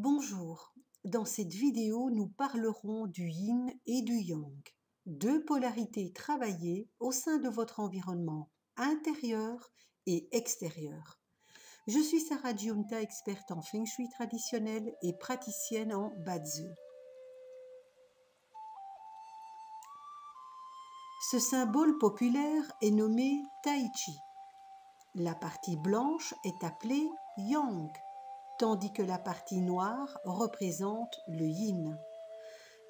Bonjour, dans cette vidéo nous parlerons du yin et du yang, deux polarités travaillées au sein de votre environnement intérieur et extérieur. Je suis Sarah Giunta, experte en Feng Shui traditionnel et praticienne en Bazi. Ce symbole populaire est nommé Tai Chi. La partie blanche est appelée Yang, tandis que la partie noire représente le Yin.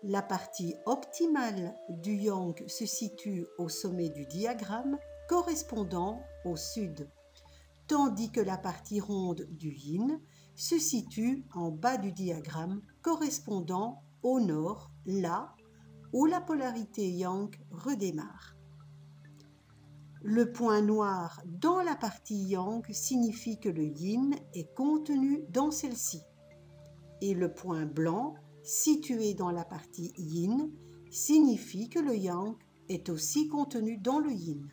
La partie optimale du Yang se situe au sommet du diagramme, correspondant au sud, tandis que la partie ronde du Yin se situe en bas du diagramme, correspondant au nord, là où la polarité Yang redémarre. Le point noir dans la partie Yang signifie que le Yin est contenu dans celle-ci, et le point blanc situé dans la partie Yin signifie que le Yang est aussi contenu dans le Yin.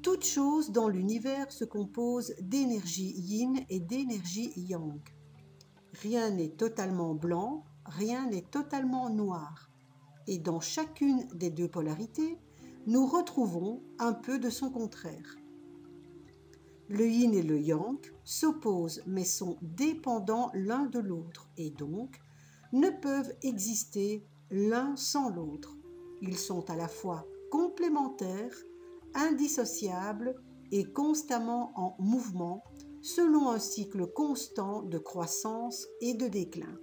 Toute chose dans l'univers se compose d'énergie Yin et d'énergie Yang. Rien n'est totalement blanc, rien n'est totalement noir. Et dans chacune des deux polarités, nous retrouvons un peu de son contraire. Le yin et le yang s'opposent mais sont dépendants l'un de l'autre et donc ne peuvent exister l'un sans l'autre. Ils sont à la fois complémentaires, indissociables et constamment en mouvement selon un cycle constant de croissance et de déclin.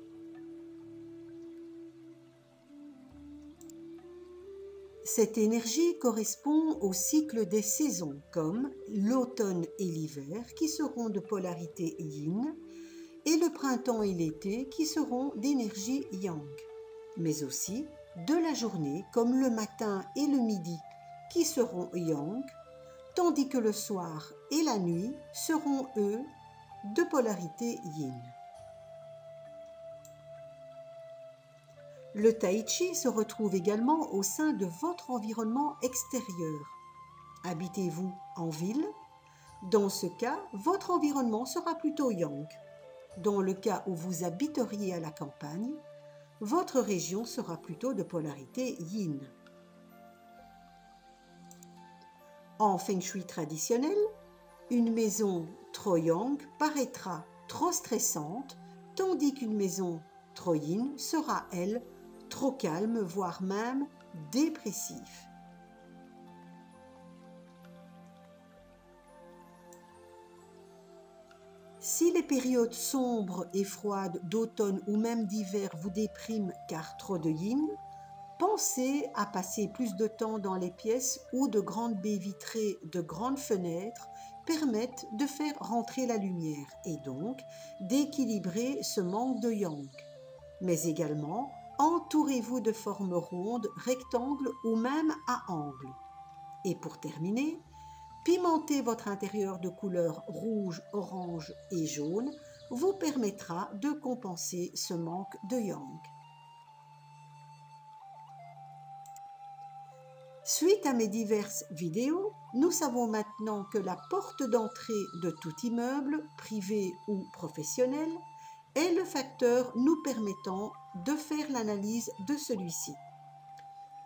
Cette énergie correspond au cycle des saisons, comme l'automne et l'hiver qui seront de polarité yin, et le printemps et l'été qui seront d'énergie yang, mais aussi de la journée, comme le matin et le midi qui seront yang, tandis que le soir et la nuit seront, eux, de polarité yin. Le Tai Chi se retrouve également au sein de votre environnement extérieur. Habitez-vous en ville? Dans ce cas, votre environnement sera plutôt yang. Dans le cas où vous habiteriez à la campagne, votre région sera plutôt de polarité yin. En Feng Shui traditionnel, une maison trop yang paraîtra trop stressante, tandis qu'une maison trop yin sera, elle, trop calme, voire même dépressif. Si les périodes sombres et froides d'automne ou même d'hiver vous dépriment car trop de yin, pensez à passer plus de temps dans les pièces où de grandes baies vitrées, de grandes fenêtres permettent de faire rentrer la lumière et donc d'équilibrer ce manque de yang. Mais également, entourez-vous de formes rondes, rectangles ou même à angles. Et pour terminer, pimenter votre intérieur de couleurs rouge, orange et jaune vous permettra de compenser ce manque de yang. Suite à mes diverses vidéos, nous savons maintenant que la porte d'entrée de tout immeuble, privé ou professionnel, est le facteur nous permettant de faire l'analyse de celui-ci.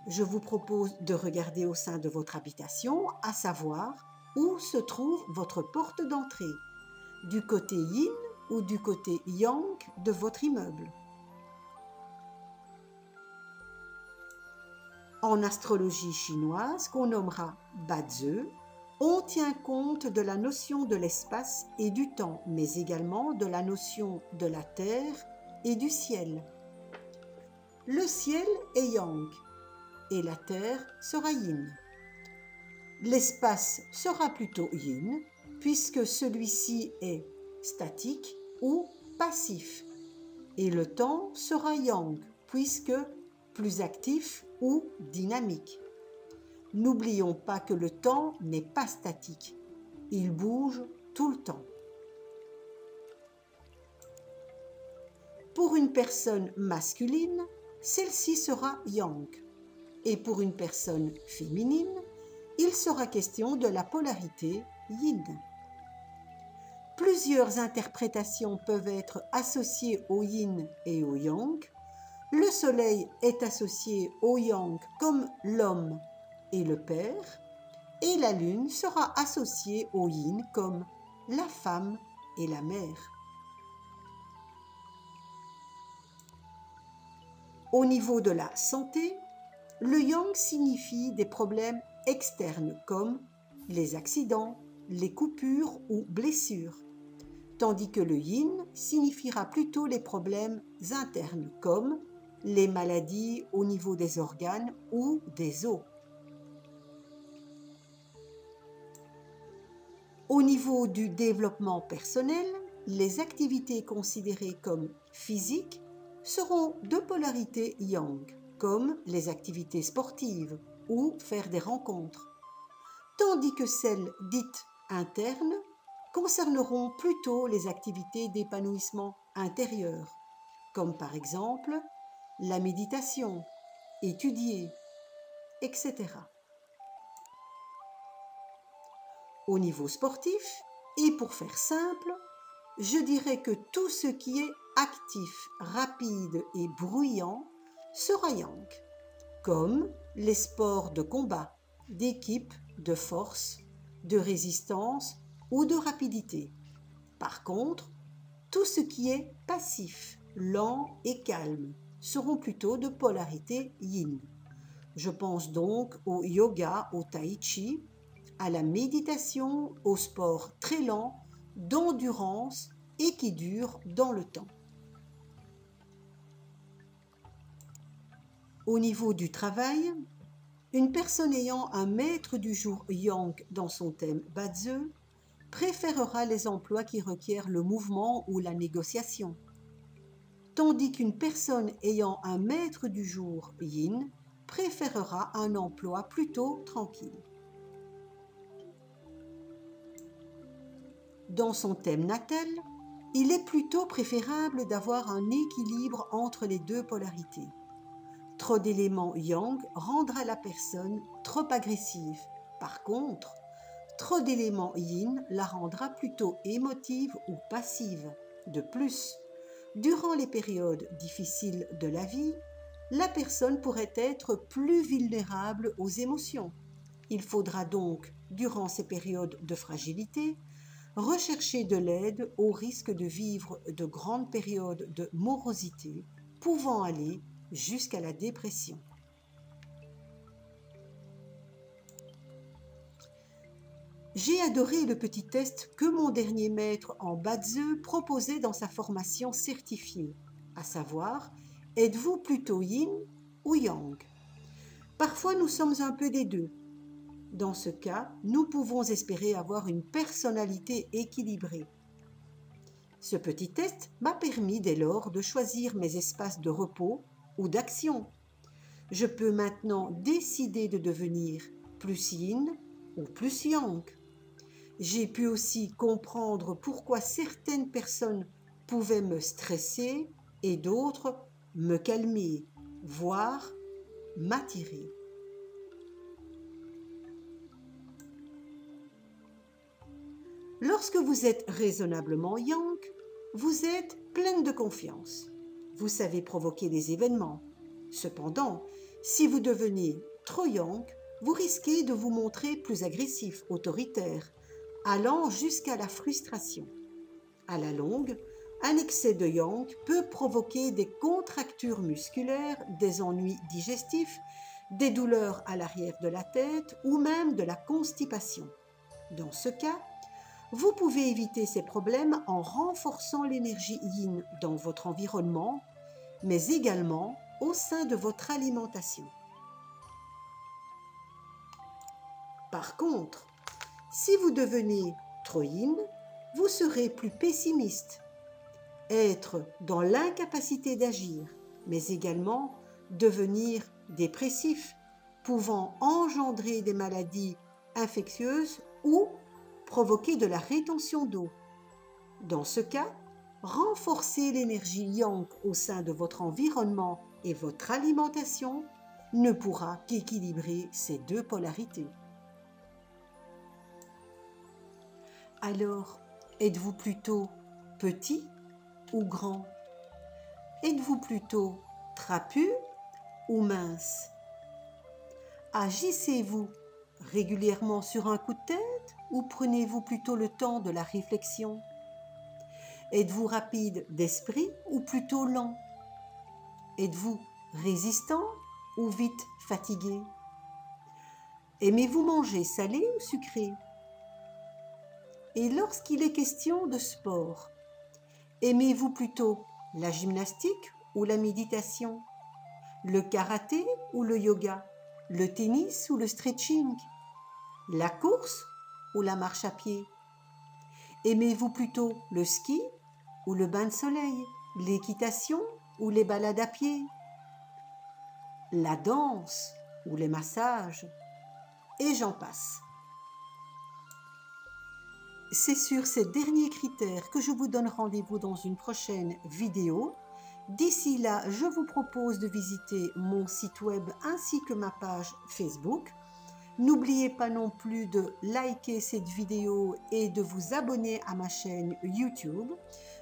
Je vous propose de regarder au sein de votre habitation, à savoir où se trouve votre porte d'entrée, du côté yin ou du côté yang de votre immeuble. En astrologie chinoise, qu'on nommera Bazi, on tient compte de la notion de l'espace et du temps, mais également de la notion de la terre et du ciel. Le ciel est yang et la terre sera yin. L'espace sera plutôt yin puisque celui-ci est statique ou passif. Et le temps sera yang puisque plus actif ou dynamique. N'oublions pas que le temps n'est pas statique, il bouge tout le temps. Pour une personne masculine, celle-ci sera yang, et pour une personne féminine, il sera question de la polarité yin. Plusieurs interprétations peuvent être associées au yin et au yang. Le soleil est associé au yang comme l'homme et le père, et la lune sera associée au yin comme la femme et la mère. Au niveau de la santé, le yang signifie des problèmes externes comme les accidents, les coupures ou blessures, tandis que le yin signifiera plutôt les problèmes internes comme les maladies au niveau des organes ou des os. Au niveau du développement personnel, les activités considérées comme physiques seront de polarité yang, comme les activités sportives ou faire des rencontres, tandis que celles dites internes concerneront plutôt les activités d'épanouissement intérieur, comme par exemple la méditation, étudier, etc. Au niveau sportif, et pour faire simple, je dirais que tout ce qui est actif, rapide et bruyant sera yang, comme les sports de combat, d'équipe, de force, de résistance ou de rapidité. Par contre, tout ce qui est passif, lent et calme seront plutôt de polarité yin. Je pense donc au yoga, au tai chi, à la méditation, au sport très lent, d'endurance et qui dure dans le temps. Au niveau du travail, une personne ayant un maître du jour yang dans son thème Bazi préférera les emplois qui requièrent le mouvement ou la négociation, tandis qu'une personne ayant un maître du jour yin préférera un emploi plutôt tranquille. Dans son thème natal, il est plutôt préférable d'avoir un équilibre entre les deux polarités. Trop d'éléments yang rendra la personne trop agressive. Par contre, trop d'éléments yin la rendra plutôt émotive ou passive. De plus, durant les périodes difficiles de la vie, la personne pourrait être plus vulnérable aux émotions. Il faudra donc, durant ces périodes de fragilité, rechercher de l'aide au risque de vivre de grandes périodes de morosité, pouvant aller jusqu'à la dépression. J'ai adoré le petit test que mon dernier maître en Bazi proposait dans sa formation certifiée, à savoir, êtes-vous plutôt yin ou yang? Parfois nous sommes un peu des deux. Dans ce cas, nous pouvons espérer avoir une personnalité équilibrée. Ce petit test m'a permis dès lors de choisir mes espaces de repos ou d'action. Je peux maintenant décider de devenir plus yin ou plus yang. J'ai pu aussi comprendre pourquoi certaines personnes pouvaient me stresser et d'autres me calmer, voire m'attirer. Lorsque vous êtes raisonnablement yang, vous êtes pleine de confiance. Vous savez provoquer des événements. Cependant, si vous devenez trop yang, vous risquez de vous montrer plus agressif, autoritaire, allant jusqu'à la frustration. À la longue, un excès de yang peut provoquer des contractures musculaires, des ennuis digestifs, des douleurs à l'arrière de la tête ou même de la constipation. Dans ce cas, vous pouvez éviter ces problèmes en renforçant l'énergie yin dans votre environnement, mais également au sein de votre alimentation. Par contre, si vous devenez trop yin, vous serez plus pessimiste, être dans l'incapacité d'agir, mais également devenir dépressif, pouvant engendrer des maladies infectieuses ou provoquer de la rétention d'eau. Dans ce cas, renforcer l'énergie yang au sein de votre environnement et votre alimentation ne pourra qu'équilibrer ces deux polarités. Alors, Êtes-vous plutôt petit ou grand? Êtes-vous plutôt trapu ou mince? Agissez-vous régulièrement sur un coup de tête ou prenez-vous plutôt le temps de la réflexion? Êtes-vous rapide d'esprit ou plutôt lent? Êtes-vous résistant ou vite fatigué? Aimez-vous manger salé ou sucré? Et lorsqu'il est question de sport, aimez-vous plutôt la gymnastique ou la méditation? Le karaté ou le yoga? Le tennis ou le stretching? La course ou la marche à pied? Aimez-vous plutôt le ski ou le bain de soleil? L'équitation ou les balades à pied? La danse ou les massages? Et j'en passe. C'est sur ces derniers critères que je vous donne rendez-vous dans une prochaine vidéo. D'ici là, je vous propose de visiter mon site web ainsi que ma page Facebook. N'oubliez pas non plus de liker cette vidéo et de vous abonner à ma chaîne YouTube.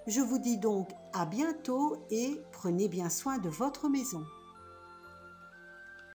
Je vous dis donc à bientôt et prenez bien soin de votre maison.